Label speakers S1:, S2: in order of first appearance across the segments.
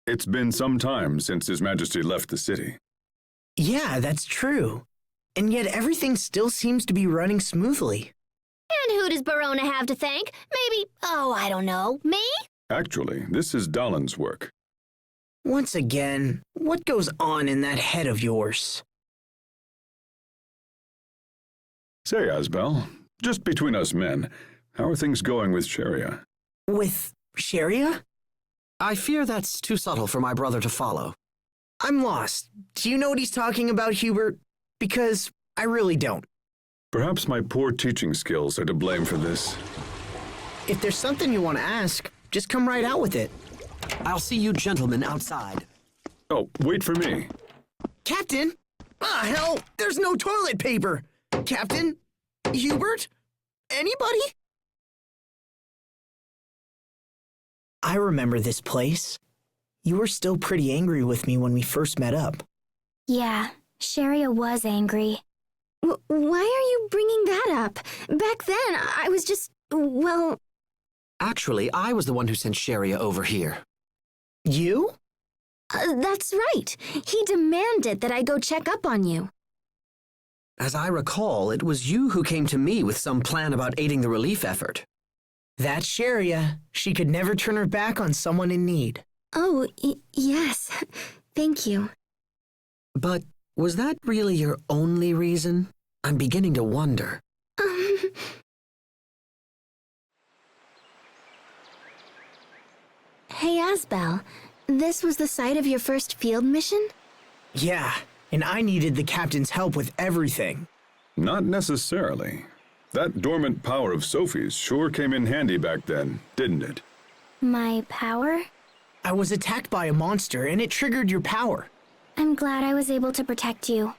S1: It's been some time since His Majesty left the city.
S2: Yeah, that's true. And yet everything still seems to be running smoothly.
S3: And who does Barona have to thank? Maybe, oh, I don't know, me?
S1: Actually, this is Dalin's work.
S2: Once again, what goes on in that head of yours?
S1: Say, Asbel, just between us men, how are things going with Cheria?
S2: With Cheria?
S4: I fear that's too subtle for my brother to follow.
S2: I'm lost. Do you know what he's talking about, Hubert? Because I really don't.
S1: Perhaps my poor teaching skills are to blame for this.
S2: If there's something you want to ask, just come right out with it.
S4: I'll see you gentlemen outside.
S1: Oh, wait for me.
S2: Captain! Ah, hell, there's no toilet paper! Captain? Hubert? Anybody? I remember this place. You were still pretty angry with me when we first met up.
S3: Yeah, Cheria was angry. Why are you bringing that up? Back then, I was just, well...
S4: Actually, I was the one who sent Cheria over here.
S2: You?
S3: That's right. He demanded that I go check up on you.
S4: As I recall, it was you who came to me with some plan about aiding the relief effort.
S2: That's Cheria. She could never turn her back on someone in need.
S3: Oh, yes. Thank you.
S4: But was that really your only reason? I'm beginning to wonder.
S3: Hey, Asbel. This was the site of your first field mission?
S2: Yeah, and I needed the captain's help with everything.
S1: Not necessarily. That dormant power of Sophie's sure came in handy back then, didn't it?
S3: My power?
S2: I was attacked by a monster, and it triggered your power.
S3: I'm glad I was able to protect you.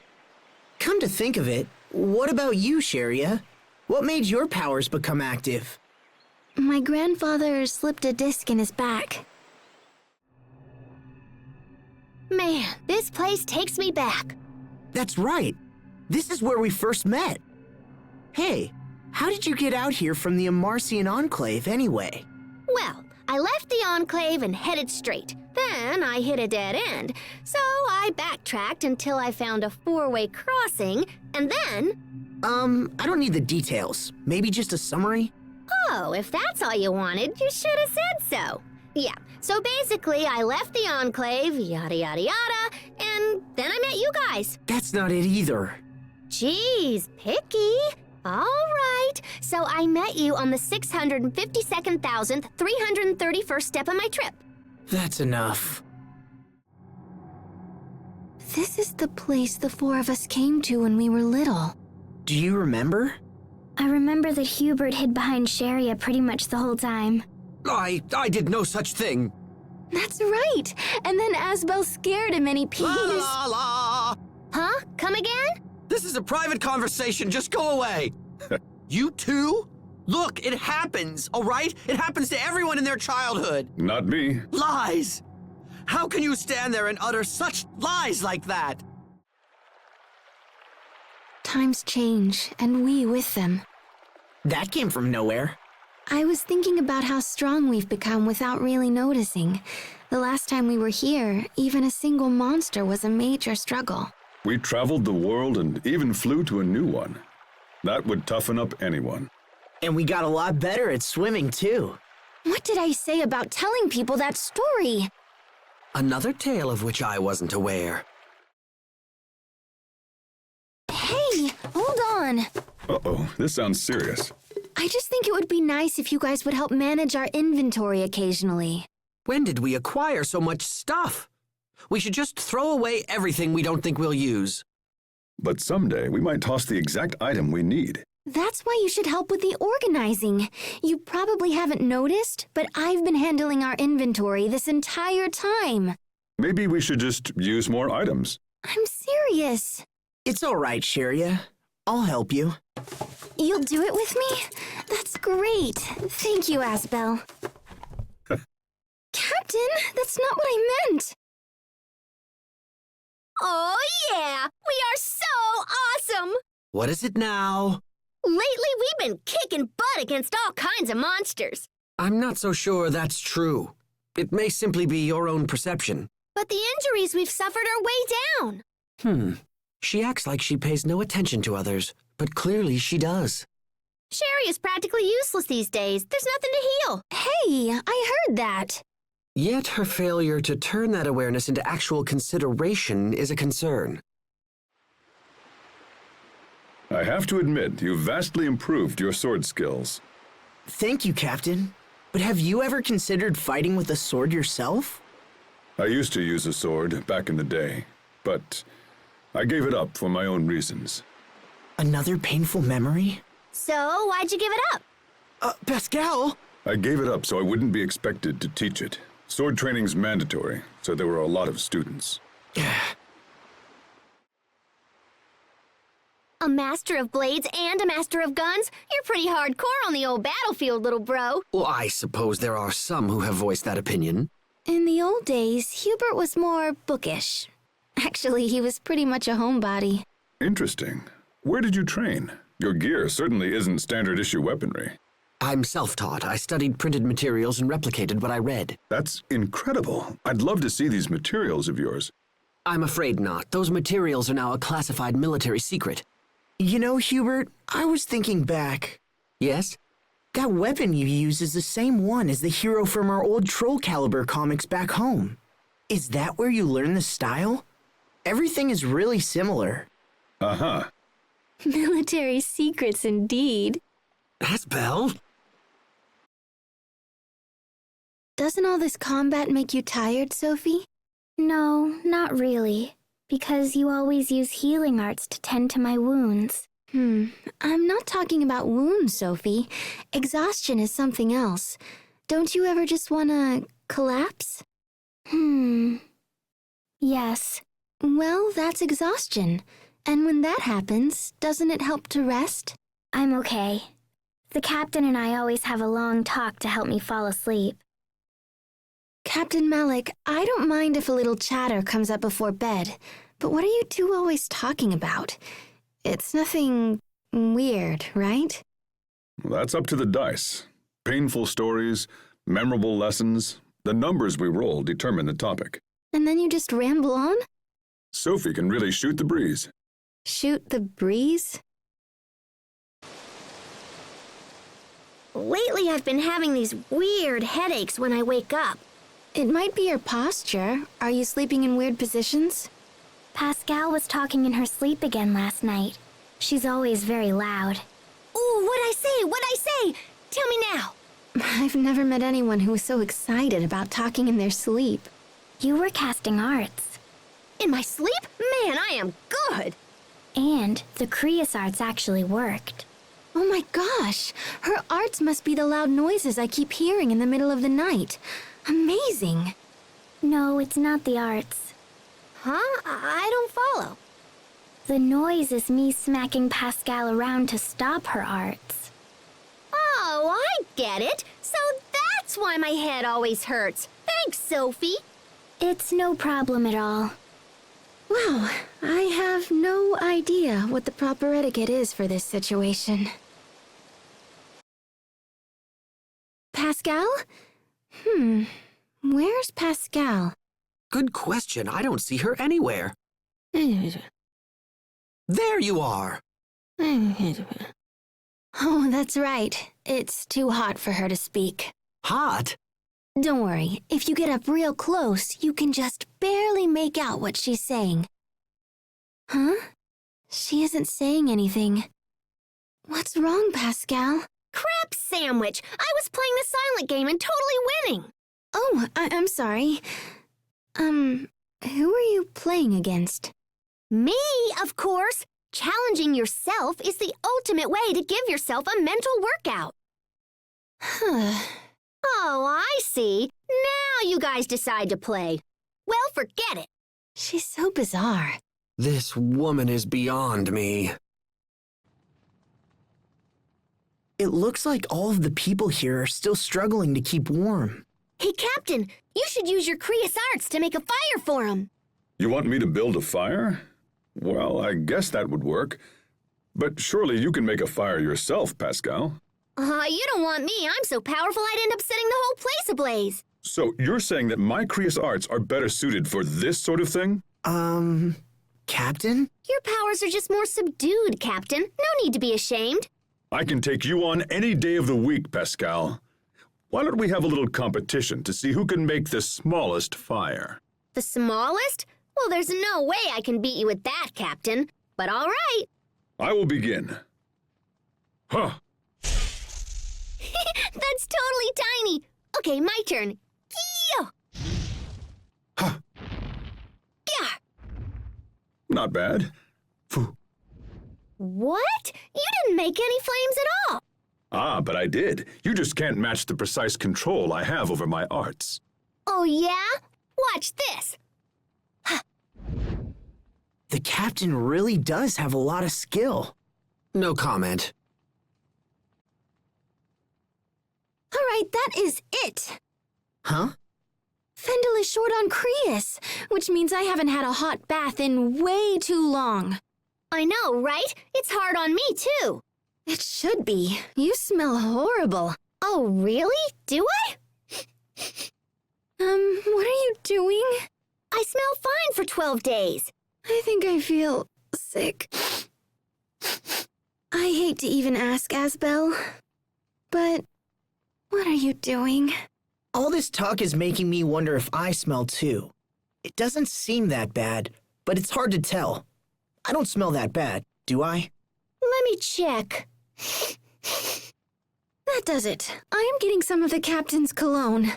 S2: Come to think of it, what about you, Cheria? What made your powers become active?
S3: My grandfather slipped a disc in his back. Man, this place takes me back.
S2: That's right. This is where we first met. Hey, how did you get out here from the Amarcian Enclave anyway?
S3: Well, I left the Enclave and headed straight. Then I hit a dead end, so I backtracked until I found a four-way crossing, and then...
S2: I don't need the details. Maybe just a summary?
S3: Oh, if that's all you wanted, you should have said so. Yeah, so basically I left the Enclave, yada yada yada, and then I met you guys.
S2: That's not it either.
S3: Jeez, picky. All right, so I met you on the 652,331st step of my trip.
S2: That's enough.
S3: This is the place the four of us came to when we were little.
S2: Do you remember?
S3: I remember that Hubert hid behind Cheria pretty much the whole time.
S4: I did no such thing.
S3: That's right, and then Asbel scared him and he peed.
S4: La la la!
S3: Huh? Come again?
S4: This is a private conversation, just go away. You too? Look, it happens, all right? It happens to everyone in their childhood.
S1: Not me.
S4: Lies! How can you stand there and utter such lies like that?
S3: Times change, and we with them.
S2: That came from nowhere.
S3: I was thinking about how strong we've become without really noticing. The last time we were here, even a single monster was a major struggle.
S1: We traveled the world and even flew to a new one. That would toughen up anyone.
S2: And we got a lot better at swimming, too.
S3: What did I say about telling people that story?
S4: Another tale of which I wasn't aware.
S3: Hey, hold on.
S1: Uh-oh, this sounds serious.
S3: I just think it would be nice if you guys would help manage our inventory occasionally.
S4: When did we acquire so much stuff? We should just throw away everything we don't think we'll use.
S1: But someday we might toss the exact item we need.
S3: That's why you should help with the organizing. You probably haven't noticed, but I've been handling our inventory this entire time.
S1: Maybe we should just use more items.
S3: I'm serious.
S2: It's all right, Cheria. I'll help you.
S3: You'll do it with me? That's great. Thank you, Asbel. Captain, that's not what I meant. Oh, yeah! We are so awesome!
S4: What is it now?
S3: Lately, we've been kicking butt against all kinds of monsters.
S4: I'm not so sure that's true. It may simply be your own perception.
S3: But the injuries we've suffered are way down.
S4: She acts like she pays no attention to others, but clearly she does.
S3: Cheria is practically useless these days. There's nothing to heal. Hey, I heard that.
S4: Yet her failure to turn that awareness into actual consideration is a concern.
S1: I have to admit, you've vastly improved your sword skills.
S2: Thank you, Captain. But have you ever considered fighting with a sword yourself?
S1: I used to use a sword back in the day, but I gave it up for my own reasons.
S2: Another painful memory?
S3: So, why'd you give it up?
S2: Pascal?
S1: I gave it up so I wouldn't be expected to teach it. Sword training's mandatory, so there were a lot of students.
S3: A master of blades and a master of guns? You're pretty hardcore on the old battlefield, little bro.
S4: Well, I suppose there are some who have voiced that opinion.
S3: In the old days, Hubert was more bookish. Actually, he was pretty much a homebody.
S1: Interesting. Where did you train? Your gear certainly isn't standard issue weaponry.
S4: I'm self-taught. I studied printed materials and replicated what I read.
S1: That's incredible. I'd love to see these materials of yours.
S4: I'm afraid not. Those materials are now a classified military secret.
S2: You know, Hubert, I was thinking back.
S4: Yes?
S2: That weapon you use is the same one as the hero from our old Troll Caliber comics back home. Is that where you learned the style? Everything is really similar.
S1: Uh-huh.
S3: Military secrets indeed.
S4: Asbel?
S3: Doesn't all this combat make you tired, Sophie? No, not really. Because you always use healing arts to tend to my wounds. I'm not talking about wounds, Sophie. Exhaustion is something else. Don't you ever just wanna collapse? Yes. Well, that's exhaustion. And when that happens, doesn't it help to rest? I'm okay. The captain and I always have a long talk to help me fall asleep. Captain Malik, I don't mind if a little chatter comes up before bed, but what are you two always talking about? It's nothing weird, right?
S1: That's up to the dice. Painful stories, memorable lessons, the numbers we roll determine the topic.
S3: And then you just ramble on?
S1: Sophie can really shoot the breeze.
S3: Shoot the breeze? Lately I've been having these weird headaches when I wake up. It might be your posture. Are you sleeping in weird positions? Pascal was talking in her sleep again last night. She's always very loud. Ooh, what'd I say? What'd I say? Tell me now. I've never met anyone who was so excited about talking in their sleep. You were casting arts. In my sleep? Man, I am good. And the Creus arts actually worked. Oh my gosh, her arts must be the loud noises I keep hearing in the middle of the night. Amazing. No, it's not the arts. Huh? I don't follow. The noise is me smacking Pascal around to stop her arts. Oh, I get it. So that's why my head always hurts. Thanks, Sophie. It's no problem at all. Wow, I have no idea what the proper etiquette is for this situation. Pascal? Where's Pascal?
S4: Good question. I don't see her anywhere. There you are!
S3: Oh, that's right. It's too hot for her to speak.
S4: Hot?
S3: Don't worry. If you get up real close, you can just barely make out what she's saying. Huh? She isn't saying anything. What's wrong, Pascal? Crap sandwich! I was playing the silent game and totally winning! Oh, I'm sorry. Who are you playing against? Me, of course! Challenging yourself is the ultimate way to give yourself a mental workout. Oh, I see. Now you guys decide to play. Well, forget it. She's so bizarre.
S4: This woman is beyond me.
S2: It looks like all of the people here are still struggling to keep warm.
S3: Hey, Captain, you should use your Creus arts to make a fire for him.
S1: You want me to build a fire? Well, I guess that would work. But surely you can make a fire yourself, Pascal.
S3: You don't want me. I'm so powerful I'd end up setting the whole place ablaze.
S1: So you're saying that my Creus arts are better suited for this sort of thing?
S2: Captain?
S3: Your powers are just more subdued, Captain. No need to be ashamed.
S1: I can take you on any day of the week, Pascal. Why don't we have a little competition to see who can make the smallest fire?
S3: The smallest? Well, there's no way I can beat you at that, Captain. But all right.
S1: I will begin. Huh.
S3: That's totally tiny. Okay, my turn. Kee-yo!
S1: Huh.
S3: Yeah.
S1: Not bad. Phew.
S3: What? You didn't make any flames at all.
S1: Ah, but I did. You just can't match the precise control I have over my arts.
S3: Oh, yeah? Watch this.
S2: The captain really does have a lot of skill.
S5: No comment.
S3: All right, that is it.
S2: Huh?
S3: Fendel is short on Creus, which means I haven't had a hot bath in way too long. I know, right? It's hard on me, too. It should be. You smell horrible. Oh, really? Do I? What are you doing? I smell fine for 12 days. I think I feel sick. I hate to even ask, Asbel, but what are you doing?
S2: All this talk is making me wonder if I smell too. It doesn't seem that bad, but it's hard to tell. I don't smell that bad, do I?
S3: Let me check. That does it. I am getting some of the captain's cologne.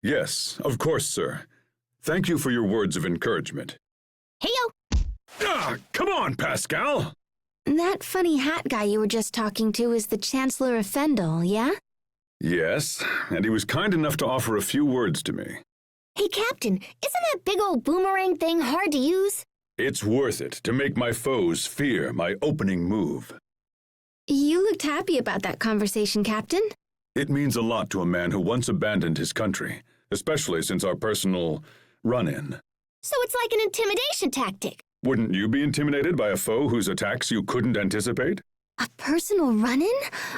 S1: Yes, of course, sir. Thank you for your words of encouragement.
S3: Heyo!
S1: Ah, come on, Pascal!
S3: That funny hat guy you were just talking to is the Chancellor of Fendel, yeah?
S1: Yes, and he was kind enough to offer a few words to me.
S3: Hey, Captain, isn't that big old boomerang thing hard to use?
S1: It's worth it to make my foes fear my opening move.
S3: You looked happy about that conversation, Captain.
S1: It means a lot to a man who once abandoned his country, especially since our personal run-in.
S3: So it's like an intimidation tactic.
S1: Wouldn't you be intimidated by a foe whose attacks you couldn't anticipate?
S3: A personal run-in?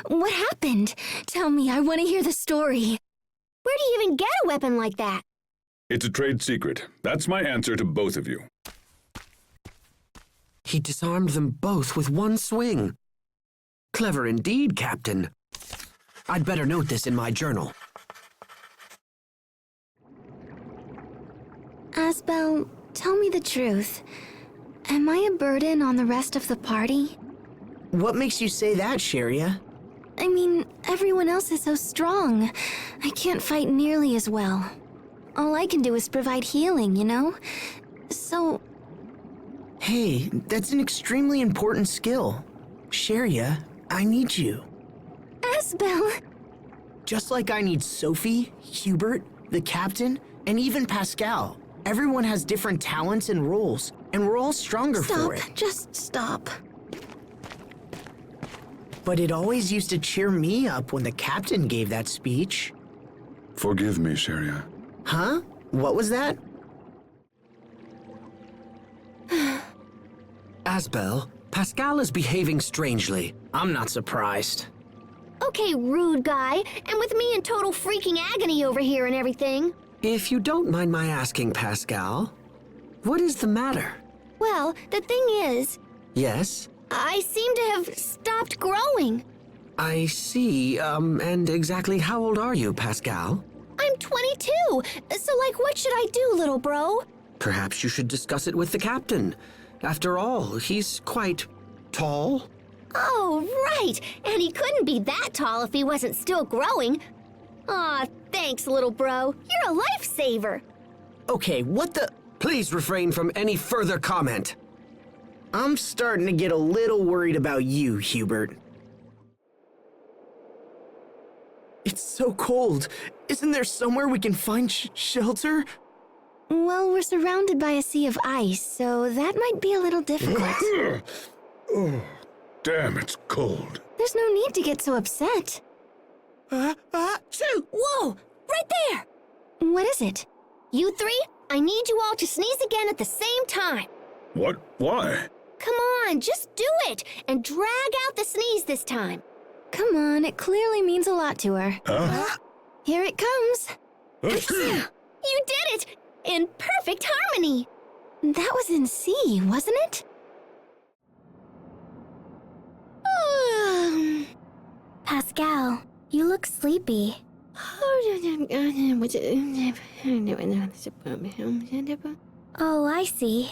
S3: What happened? Tell me, I want to hear the story. Where do you even get a weapon like that?
S1: It's a trade secret. That's my answer to both of you.
S5: He disarmed them both with one swing. Clever indeed, Captain. I'd better note this in my journal.
S3: Asbel, tell me the truth. Am I a burden on the rest of the party?
S2: What makes you say that, Cheria?
S3: I mean, everyone else is so strong. I can't fight nearly as well. All I can do is provide healing, you know? So...
S2: Hey, that's an extremely important skill. Cheria, I need you.
S3: Asbel!
S2: Just like I need Sophie, Hubert, the captain, and even Pascal. Everyone has different talents and roles, and we're all stronger for it.
S3: Stop, just stop.
S2: But it always used to cheer me up when the captain gave that speech.
S1: Forgive me, Cheria.
S2: Huh? What was that?
S5: Asbel, Pascal is behaving strangely.
S2: I'm not surprised.
S3: Okay, rude guy, and with me in total freaking agony over here and everything.
S5: If you don't mind my asking, Pascal, what is the matter?
S3: Well, the thing is,
S5: Yes?
S3: I seem to have stopped growing.
S5: I see, and exactly how old are you, Pascal?
S3: I'm 22, so like what should I do, little bro?
S5: Perhaps you should discuss it with the captain. After all, he's quite tall.
S3: Oh, right, and he couldn't be that tall if he wasn't still growing. Aw, thanks, little bro. You're a lifesaver.
S2: Okay, what the...
S5: Please refrain from any further comment.
S2: I'm starting to get a little worried about you, Hubert. It's so cold. Isn't there somewhere we can find shelter?
S3: Well, we're surrounded by a sea of ice, so that might be a little difficult.
S1: Oh, damn, it's cold.
S3: There's no need to get so upset.
S2: Shoo!
S3: Whoa! Right there! What is it? You three, I need you all to sneeze again at the same time.
S1: What? Why?
S3: Come on, just do it, and drag out the sneeze this time. Come on, it clearly means a lot to her.
S1: Huh?
S3: Here it comes. You did it! In perfect harmony! That was in C, wasn't it? Pascal, you look sleepy. Oh, I see.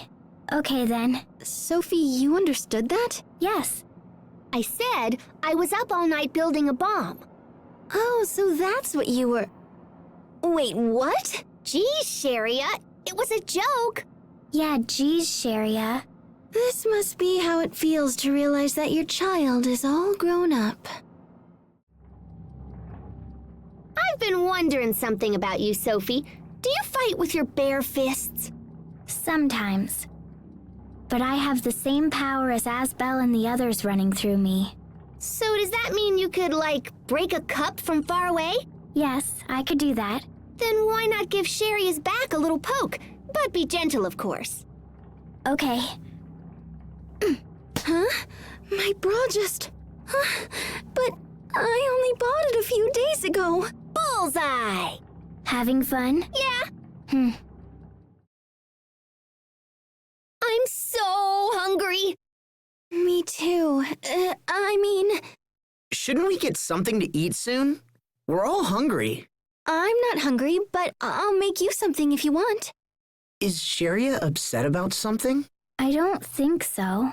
S3: Okay then. Sophie, you understood that? Yes. I said I was up all night building a bomb. Oh, so that's what you were... Wait, what? Geez, Cheria, it was a joke. Yeah, geez, Cheria. This must be how it feels to realize that your child is all grown up. I've been wondering something about you, Sophie. Do you fight with your bare fists? Sometimes. But I have the same power as Asbel and the others running through me. So does that mean you could, like, break a cup from far away? Yes, I could do that. Then why not give Cheria's back a little poke? But be gentle, of course. Okay. Huh? My bra just... But I only bought it a few days ago. Bullseye! Having fun? Yeah. I'm so hungry. Me too.
S2: Shouldn't we get something to eat soon? We're all hungry.
S3: I'm not hungry, but I'll make you something if you want.
S2: Is Cheria upset about something?
S3: I don't think so.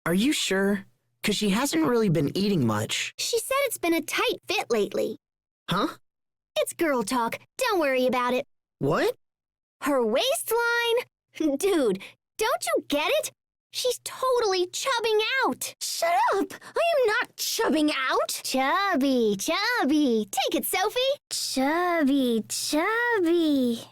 S2: Are you sure? 'Cause she hasn't really been eating much.
S3: She said it's been a tight fit lately.
S2: Huh?
S3: It's girl talk. Don't worry about it.
S2: What?
S3: Her waistline? Dude, don't you get it? She's totally chubbing out. Shut up! I am not chubbing out. Chubby, chubby. Take it, Sophie. Chubby, chubby.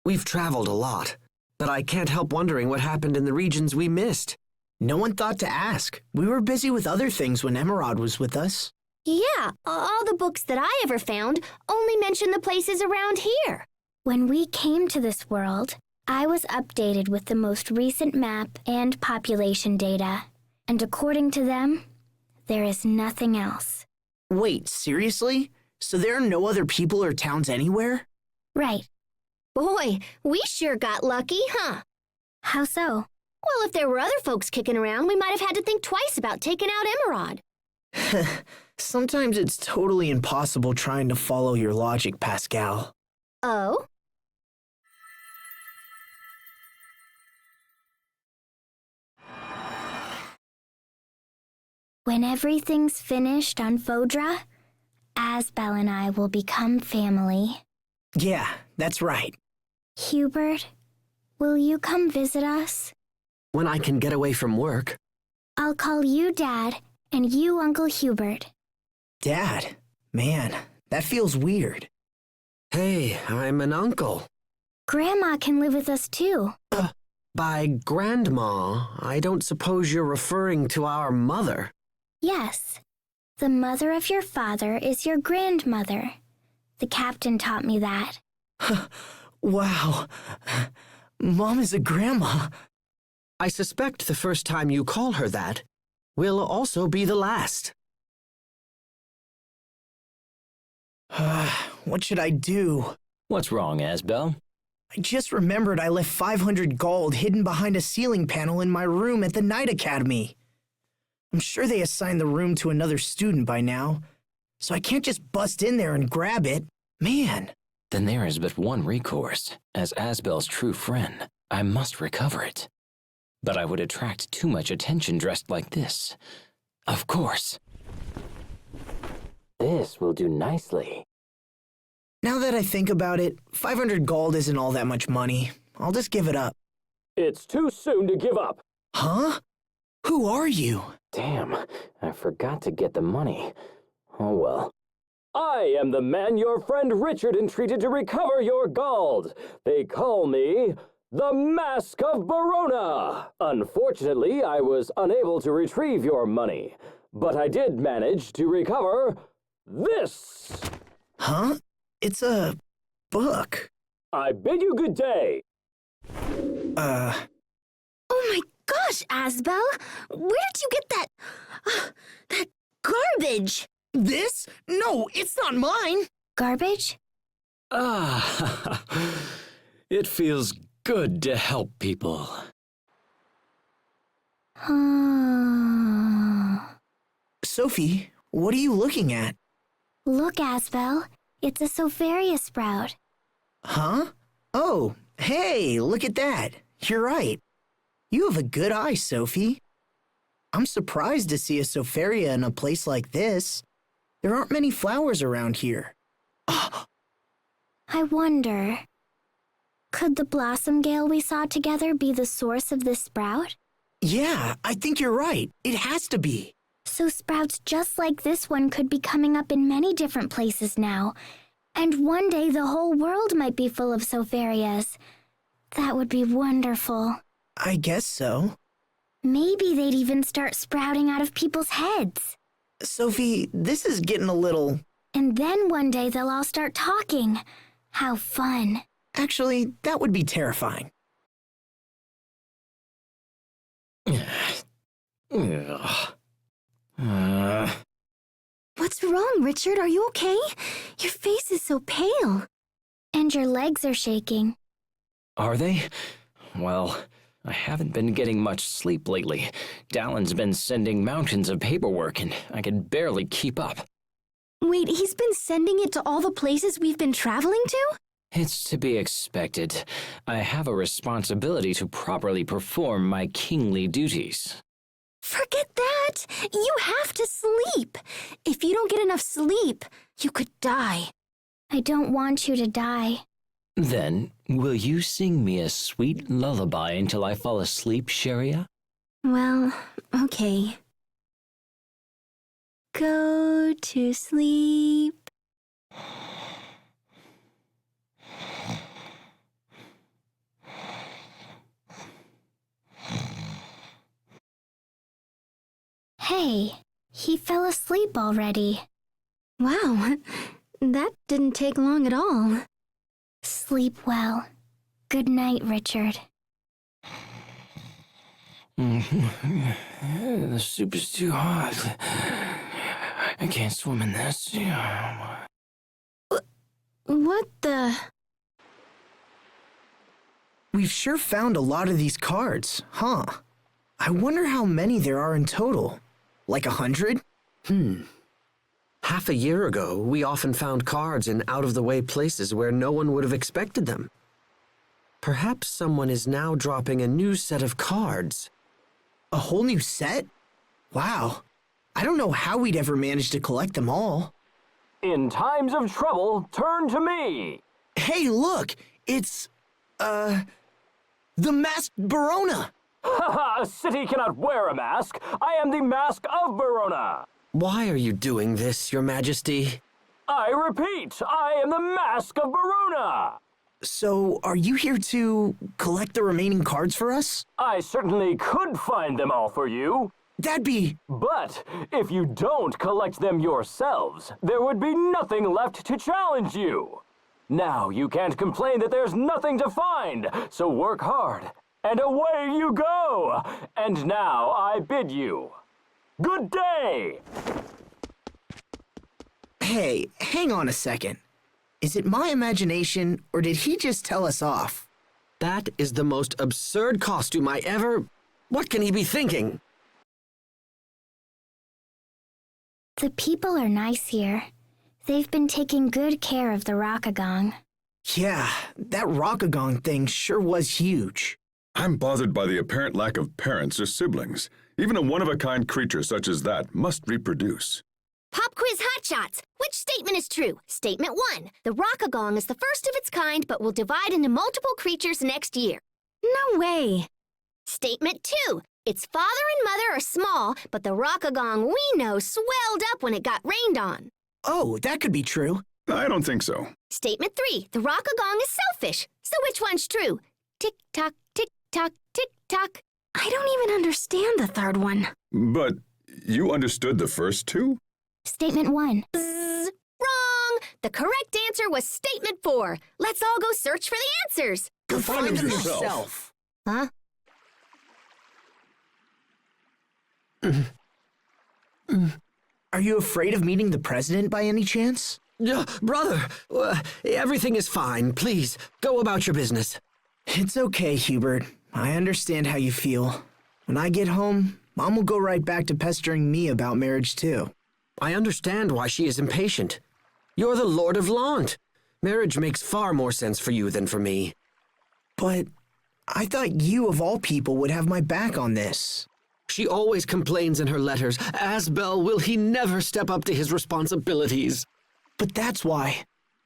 S5: We've traveled a lot, but I can't help wondering what happened in the regions we missed.
S2: No one thought to ask. We were busy with other things when Emerald was with us.
S3: Yeah, all the books that I ever found only mention the places around here. When we came to this world, I was updated with the most recent map and population data. And according to them, there is nothing else.
S2: Wait, seriously? So there are no other people or towns anywhere?
S3: Right. Boy, we sure got lucky, huh? How so? Well, if there were other folks kicking around, we might have had to think twice about taking out Emerald.
S2: Sometimes it's totally impossible trying to follow your logic, Pascal.
S3: Oh? When everything's finished on Fodra, Asbel and I will become family.
S2: Yeah, that's right.
S3: Hubert, will you come visit us?
S5: When I can get away from work.
S3: I'll call you Dad and you Uncle Hubert.
S2: Dad? Man, that feels weird.
S5: Hey, I'm an uncle.
S3: Grandma can live with us too.
S5: By Grandma, I don't suppose you're referring to our mother.
S3: Yes. The mother of your father is your grandmother. The captain taught me that.
S2: Wow. Mom is a grandma.
S5: I suspect the first time you call her that will also be the last.
S2: What should I do?
S6: What's wrong, Asbel?
S2: I just remembered I left 500 gold hidden behind a ceiling panel in my room at the Night Academy. I'm sure they assigned the room to another student by now, so I can't just bust in there and grab it. Man.
S6: Then there is but one recourse. As Asbel's true friend, I must recover it. But I would attract too much attention dressed like this. Of course. This will do nicely.
S2: Now that I think about it, 500 gold isn't all that much money. I'll just give it up.
S7: It's too soon to give up.
S2: Huh? Who are you?
S6: Damn, I forgot to get the money. Oh well.
S7: I am the man your friend Richard entreated to recover your gold. They call me the Mask of Barona. Unfortunately, I was unable to retrieve your money, but I did manage to recover this.
S2: Huh? It's a book.
S7: I bid you good day.
S3: Oh my gosh, Asbel! Where did you get that... that garbage?
S2: This? No, it's not mine.
S3: Garbage?
S6: Ah, it feels good to help people.
S2: Sophie, what are you looking at?
S3: Look, Asbel. It's a Sopharia sprout.
S2: Huh? Oh, hey, look at that. You're right. You have a good eye, Sophie. I'm surprised to see a Sopharia in a place like this. There aren't many flowers around here.
S3: I wonder... could the blossom gale we saw together be the source of this sprout?
S2: Yeah, I think you're right. It has to be.
S3: So sprouts just like this one could be coming up in many different places now. And one day the whole world might be full of Sopharias. That would be wonderful.
S2: I guess so.
S3: Maybe they'd even start sprouting out of people's heads.
S2: Sophie, this is getting a little...
S3: And then one day they'll all start talking. How fun.
S2: Actually, that would be terrifying.
S3: What's wrong, Richard? Are you okay? Your face is so pale. And your legs are shaking.
S6: Are they? Well, I haven't been getting much sleep lately. Dallin's been sending mountains of paperwork, and I can barely keep up.
S3: Wait, he's been sending it to all the places we've been traveling to?
S6: It's to be expected. I have a responsibility to properly perform my kingly duties.
S3: Forget that! You have to sleep! If you don't get enough sleep, you could die. I don't want you to die.
S6: Then, will you sing me a sweet lullaby until I fall asleep, Cheria?
S3: Well, okay. Go to sleep. Hey, he fell asleep already. Wow, that didn't take long at all. Sleep well. Good night, Richard.
S6: The soup is too hot. I can't swim in this.
S3: What the...
S2: We've sure found a lot of these cards, huh? I wonder how many there are in total. Like 100?
S5: Half a year ago, we often found cards in out-of-the-way places where no one would have expected them. Perhaps someone is now dropping a new set of cards.
S2: A whole new set? Wow. I don't know how we'd ever manage to collect them all.
S7: In times of trouble, turn to me!
S2: Hey, look! It's, the Mask of Barona!
S7: Haha, a city cannot wear a mask! I am the Mask of Barona!
S5: Why are you doing this, Your Majesty?
S7: I repeat, I am the Mask of Barona!
S2: So, are you here to collect the remaining cards for us?
S7: I certainly could find them all for you.
S2: That'd be...
S7: But if you don't collect them yourselves, there would be nothing left to challenge you. Now you can't complain that there's nothing to find, so work hard, and away you go! And now I bid you, good day!
S2: Hey, hang on a second. Is it my imagination, or did he just tell us off?
S5: That is the most absurd costume I ever... What can he be thinking?
S3: The people are nice here. They've been taking good care of the Rockgagong.
S2: Yeah, that Rockgagong thing sure was huge.
S1: I'm bothered by the apparent lack of parents or siblings. Even a one-of-a-kind creature such as that must reproduce.
S8: Pop quiz hotshots. Which statement is true? Statement 1. The Rockgagong is the first of its kind but will divide into multiple creatures next year.
S3: No way!
S8: Statement 2. Its father and mother are small, but the Rockgagong we know swelled up when it got rained on.
S2: Oh, that could be true.
S1: I don't think so.
S8: Statement 3. The Rockgagong is selfish. So which one's true? Tick-tock, tick-tock, tick-tock.
S3: I don't even understand the third one.
S1: But you understood the first two?
S3: Statement 1.
S8: Bzzz. Wrong! The correct answer was statement 4. Let's all go search for the answers.
S2: Go
S1: find
S2: find
S1: them
S2: them
S1: yourself.
S2: yourself.
S8: Huh?
S2: Are you afraid of meeting the president by any chance?
S5: Brother, everything is fine. Please, go about your business.
S2: It's okay, Hubert. I understand how you feel. When I get home, Mom will go right back to pestering me about marriage, too.
S5: I understand why she is impatient. You're the Lord of Lant. Marriage makes far more sense for you than for me.
S2: But I thought you, of all people, would have my back on this.
S5: She always complains in her letters, Asbel, will he never step up to his responsibilities?
S2: But that's why.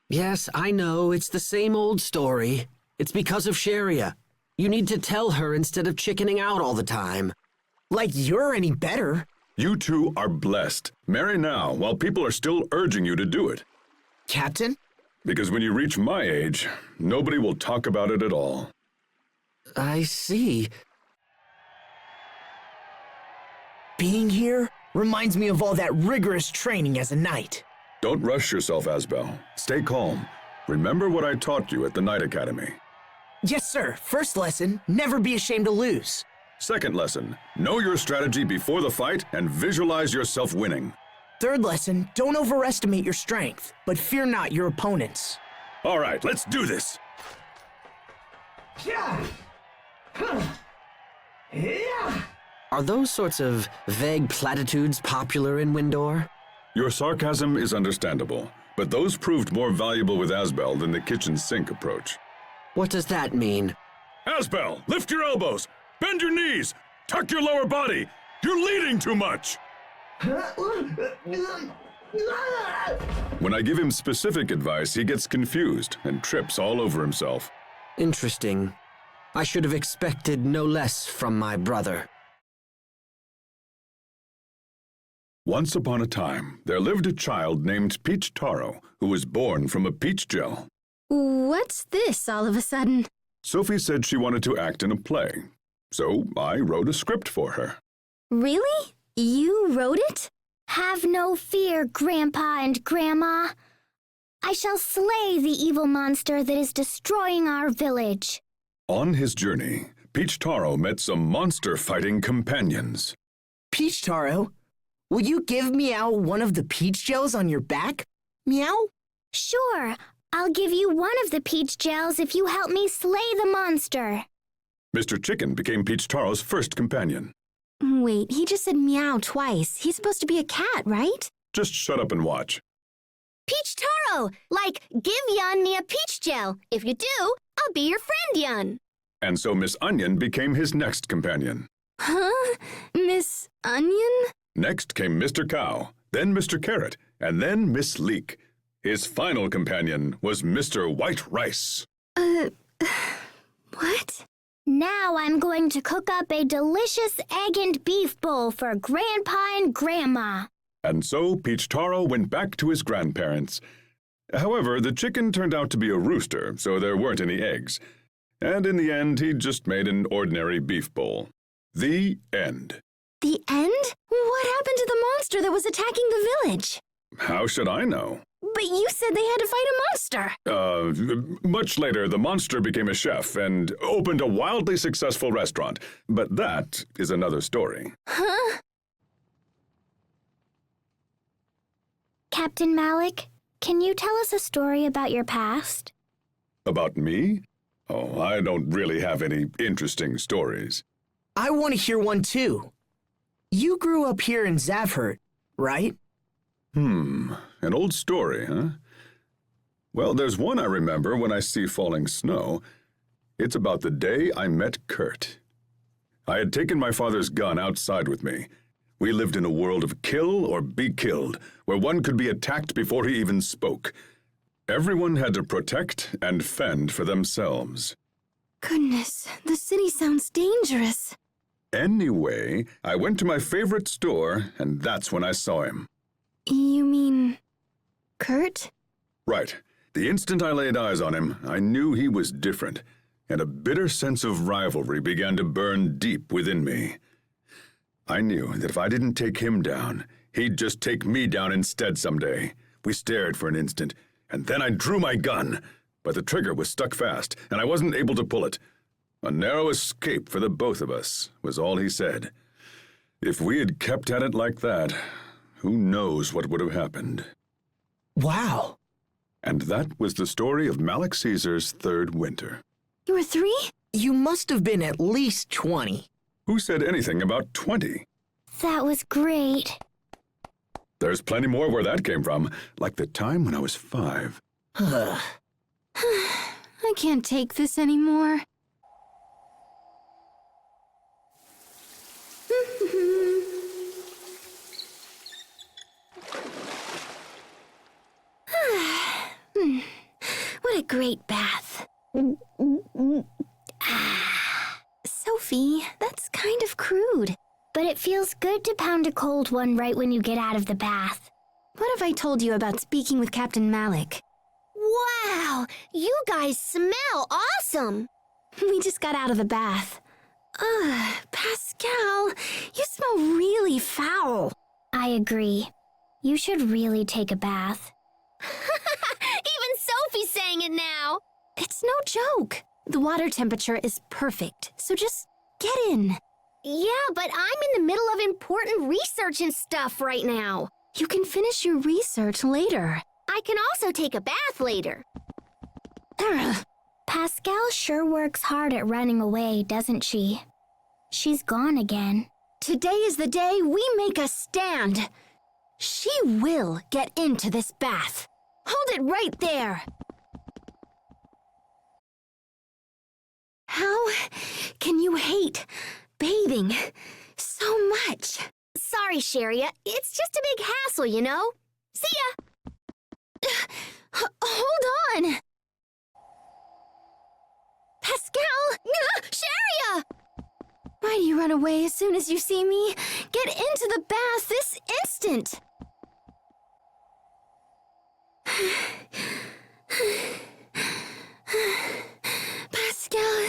S5: Yes, I know, it's the same old story. It's because of Cheria. You need to tell her instead of chickening out all the time.
S2: Like you're any better.
S1: You two are blessed. Marry now, while people are still urging you to do it.
S2: Captain?
S1: Because when you reach my age, nobody will talk about it at all.
S5: I see.
S2: Being here reminds me of all that rigorous training as a knight.
S1: Don't rush yourself, Asbel. Stay calm. Remember what I taught you at the Night Academy.
S2: Yes, sir. First lesson, never be ashamed to lose.
S1: Second lesson, know your strategy before the fight and visualize yourself winning.
S2: Third lesson, don't overestimate your strength, but fear not your opponents.
S1: All right, let's do this.
S5: Are those sorts of vague platitudes popular in Windor?
S1: Your sarcasm is understandable, but those proved more valuable with Asbel than the kitchen sink approach.
S5: What does that mean?
S1: Asbel, lift your elbows, bend your knees, tuck your lower body. You're leading too much. When I give him specific advice, he gets confused and trips all over himself.
S5: Interesting. I should have expected no less from my brother.
S1: Once upon a time, there lived a child named Peachtaro who was born from a peach gel.
S3: What's this all of a sudden?
S1: Sophie said she wanted to act in a play, so I wrote a script for her.
S3: Really? You wrote it? Have no fear, Grandpa and Grandma. I shall slay the evil monster that is destroying our village.
S1: On his journey, Peachtaro met some monster-fighting companions.
S2: Peachtaro, will you give Meow one of the peach gels on your back? Meow?
S3: Sure, I'll give you one of the peach gels if you help me slay the monster.
S1: Mr. Chicken became Peachtaro's first companion.
S3: Wait, he just said meow twice. He's supposed to be a cat, right?
S1: Just shut up and watch.
S8: Peachtaro! Like, give Yun me a peach gel. If you do, I'll be your friend, Yun.
S1: And so Miss Onion became his next companion.
S3: Huh? Miss Onion?
S1: Next came Mr. Cow, then Mr. Carrot, and then Miss Leek. His final companion was Mr. White Rice.
S3: What?
S8: Now I'm going to cook up a delicious egg and beef bowl for Grandpa and Grandma.
S1: And so Peachtaro went back to his grandparents. However, the chicken turned out to be a rooster, so there weren't any eggs. And in the end, he just made an ordinary beef bowl. The end.
S3: The end? What happened to the monster that was attacking the village?
S1: How should I know?
S3: But you said they had to fight a monster.
S1: Much later, the monster became a chef and opened a wildly successful restaurant. But that is another story.
S3: Huh?
S8: Captain Malik, can you tell us a story about your past?
S1: About me? Oh, I don't really have any interesting stories.
S2: I want to hear one too. You grew up here in Zavhert, right?
S1: An old story, huh? Well, there's one I remember when I see falling snow. It's about the day I met Kurt. I had taken my father's gun outside with me. We lived in a world of kill or be killed, where one could be attacked before he even spoke. Everyone had to protect and fend for themselves.
S3: Goodness, the city sounds dangerous.
S1: Anyway, I went to my favorite store, and that's when I saw him.
S3: You mean Kurt?
S1: Right. The instant I laid eyes on him, I knew he was different, and a bitter sense of rivalry began to burn deep within me. I knew that if I didn't take him down, he'd just take me down instead someday. We stared for an instant, and then I drew my gun, but the trigger was stuck fast, and I wasn't able to pull it. A narrow escape for the both of us was all he said. If we had kept at it like that, who knows what would have happened.
S2: Wow.
S1: And that was the story of Malik Caesar's third winter.
S3: You were 3?
S2: You must have been at least 20.
S1: Who said anything about 20?
S3: That was great.
S1: There's plenty more where that came from, like the time when I was 5.
S3: I can't take this anymore. What a great bath. Sophie, that's kind of crude.
S8: But it feels good to pound a cold one right when you get out of the bath.
S3: What have I told you about speaking with Captain Malik?
S8: Wow, you guys smell awesome.
S3: We just got out of the bath. Ugh, Pascal, you smell really foul.
S8: I agree. You should really take a bath. Even Sophie's saying it now.
S3: It's no joke. The water temperature is perfect, so just get in.
S8: Yeah, but I'm in the middle of important research and stuff right now.
S3: You can finish your research later.
S8: I can also take a bath later.
S3: Ugh.
S8: Pascal sure works hard at running away, doesn't she? She's gone again.
S3: Today is the day we make a stand. She will get into this bath. Hold it right there. How can you hate bathing so much?
S8: Sorry, Cheria. It's just a big hassle, you know? See ya!
S3: Hold on! Pascal!
S8: Cheria!
S3: Why do you run away as soon as you see me? Get into the bath this instant! Pascal,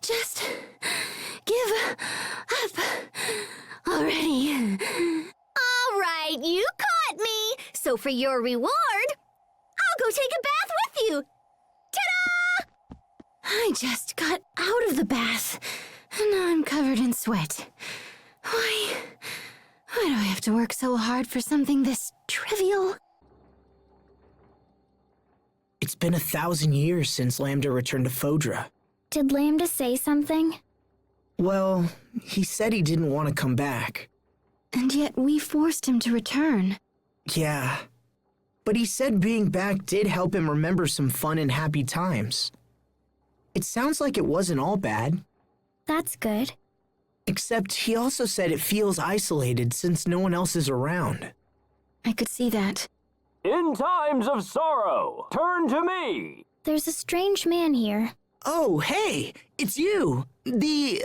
S3: just give up already.
S8: All right, you caught me. So for your reward, I'll go take a bath with you. Ta-da!
S3: I just got out of the bath, and now I'm covered in sweat. Why do I have to work so hard for something this trivial?
S2: It's been 1,000 years since Lambda returned to Fodra.
S8: Did Lambda say something?
S2: Well, he said he didn't want to come back.
S3: And yet we forced him to return.
S2: Yeah. But he said being back did help him remember some fun and happy times. It sounds like it wasn't all bad.
S8: That's good.
S2: Except he also said it feels isolated since no one else is around.
S3: I could see that.
S7: In times of sorrow, turn to me!
S8: There's a strange man here.
S2: Oh, hey! It's you!
S3: What do you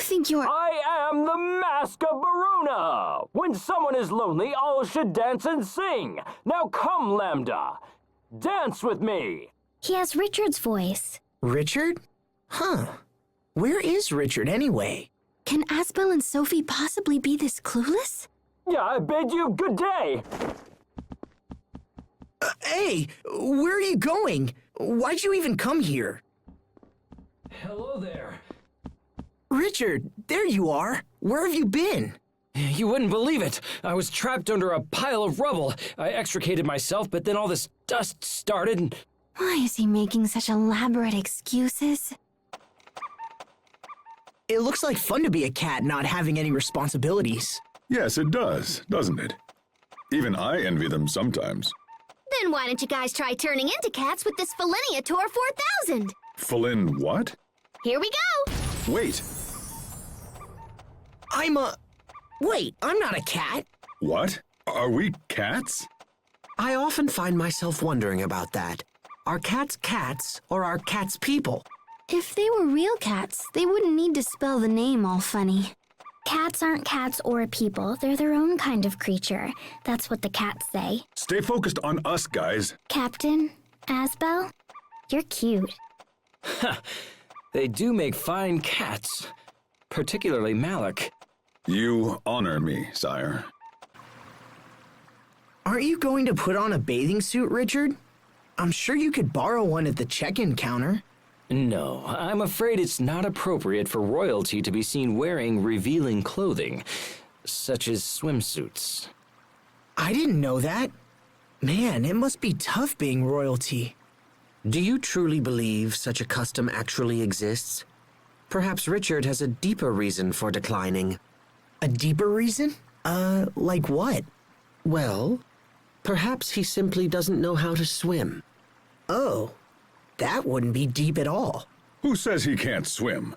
S3: think you're—
S7: I am the Mask of Barona! When someone is lonely, all should dance and sing! Now come, Lambda! Dance with me!
S8: He has Richard's voice.
S2: Richard? Huh. Where is Richard anyway?
S3: Can Asbel and Sophie possibly be this clueless?
S7: Yeah, I bid you good day!
S2: Hey! Where are you going? Why'd you even come here?
S6: Hello there.
S2: Richard, there you are. Where have you been?
S6: You wouldn't believe it. I was trapped under a pile of rubble. I extricated myself, but then all this dust started and...
S3: Why is he making such elaborate excuses?
S2: It looks like fun to be a cat not having any responsibilities.
S1: Yes, it does, doesn't it? Even I envy them sometimes.
S8: Then why don't you guys try turning into cats with this Miscellaneous 4000?
S1: Fallen what?
S8: Here we go!
S1: Wait,
S2: Wait, I'm not a cat.
S1: what? Are we cats?
S5: I often find myself wondering about that. Are cats cats, or are cats people?
S3: If they were real cats, they wouldn't need to spell the name all funny.
S8: Cats aren't cats or people. They're their own kind of creature. That's what the cats say.
S1: Stay focused on us, guys.
S8: Captain, Asbel, you're cute.
S6: They do make fine cats. Particularly Malik.
S1: You honor me, sire.
S2: Aren't you going to put on a bathing suit, Richard? I'm sure you could borrow one at the check-in counter.
S6: No, I'm afraid it's not appropriate for royalty to be seen wearing revealing clothing, such as swimsuits.
S2: I didn't know that. Man, it must be tough being royalty.
S5: Do you truly believe such a custom actually exists? Perhaps Richard has a deeper reason for declining.
S2: A deeper reason? Like what?
S5: Well, perhaps he simply doesn't know how to swim.
S2: Oh, that wouldn't be deep at all.
S1: Who says he can't swim?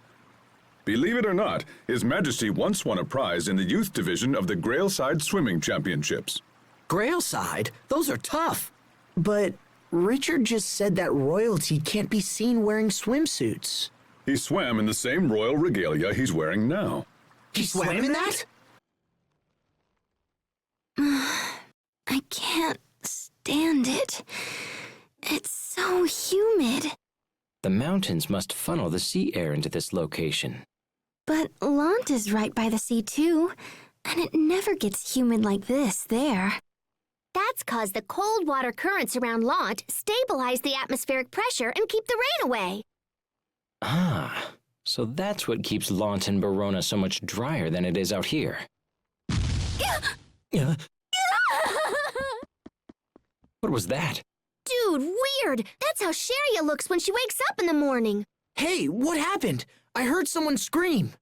S1: Believe it or not, His Majesty once won a prize in the youth division of the Grailside Swimming Championships.
S5: Grailside? Those are tough.
S2: But Richard just said that royalty can't be seen wearing swimsuits.
S1: He swam in the same royal regalia he's wearing now.
S2: He swam in that?
S3: I can't stand it. It's so humid.
S6: The mountains must funnel the sea air into this location.
S3: But Lant is right by the sea, too. And it never gets humid like this there.
S8: That's 'cause the cold water currents around Lant stabilize the atmospheric pressure and keep the rain away.
S6: Ah, so that's what keeps Lant and Barona so much drier than it is out here. What was that?
S8: Dude, weird. That's how Cheria looks when she wakes up in the morning.
S2: Hey, what happened? I heard someone scream.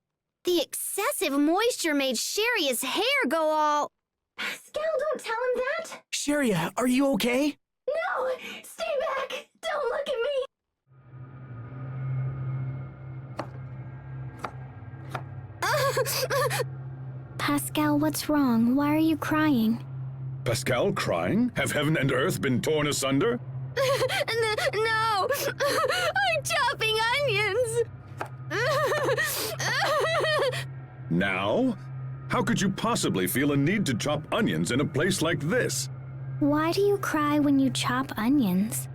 S8: The excessive moisture made Cheria's hair go all... Pascal, don't tell him that.
S2: Cheria, are you okay?
S8: No, stay back. Don't look at me.
S3: Pascal, what's wrong? Why are you crying?
S1: Pascal crying? Have heaven and earth been torn asunder?
S8: No, I'm chopping onions.
S1: Now? How could you possibly feel a need to chop onions in a place like this?
S3: Why do you cry when you chop onions?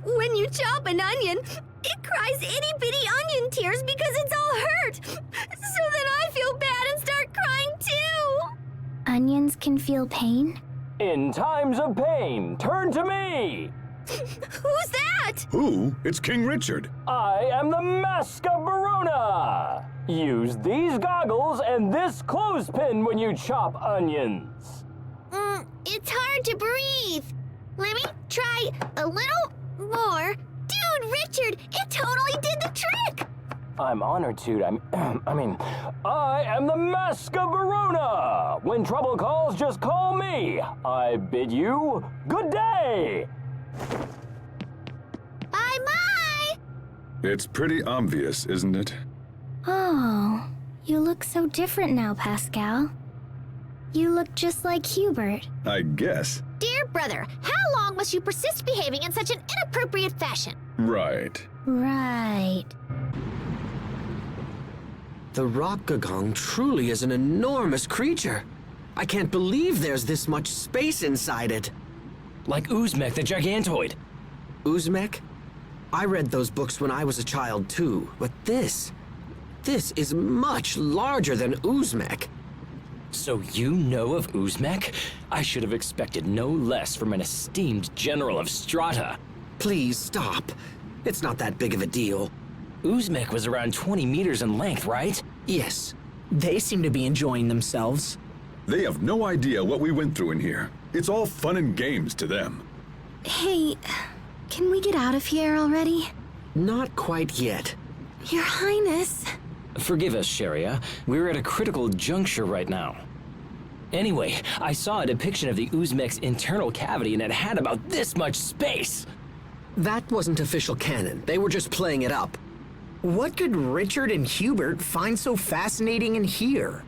S8: When you chop an onion, it cries itty-bitty onion tears because it's all hurt. So then I feel bad and start crying too.
S3: Onions can feel pain?
S7: In times of pain, turn to me!
S8: Who's that?
S1: Who? It's King Richard.
S7: I am the Mask of Barona! Use these goggles and this clothespin when you chop onions.
S8: It's hard to breathe. Let me try a little more. Dude, Richard, it totally did the trick.
S7: I'm honored to. I am the Mask of Barona! When trouble calls, just call me. I bid you good day!
S8: Bye-bye!
S1: It's pretty obvious, isn't it?
S3: Oh, you look so different now, Pascal. You look just like Hubert.
S1: I guess.
S8: Dear brother, how long must you persist behaving in such an inappropriate fashion?
S1: Right.
S3: Right.
S5: The Rockgagong truly is an enormous creature. I can't believe there's this much space inside it.
S6: Like Uzmek the Gigantoid.
S5: Uzmek? I read those books when I was a child too, but this is much larger than Uzmek.
S6: So you know of Uzmek? I should have expected no less from an esteemed general of Strata.
S5: Please stop. It's not that big of a deal.
S6: Uzmek was around 20 meters in length, right?
S5: Yes.
S2: They seem to be enjoying themselves.
S1: They have no idea what we went through in here. It's all fun and games to them.
S3: Hey, can we get out of here already?
S5: Not quite yet.
S3: Your Highness.
S6: Forgive us, Cheria. We're at a critical juncture right now. Anyway, I saw a depiction of the Uzmek's internal cavity and it had about this much space.
S5: That wasn't official canon. They were just playing it up.
S2: What could Richard and Hubert find so fascinating in here?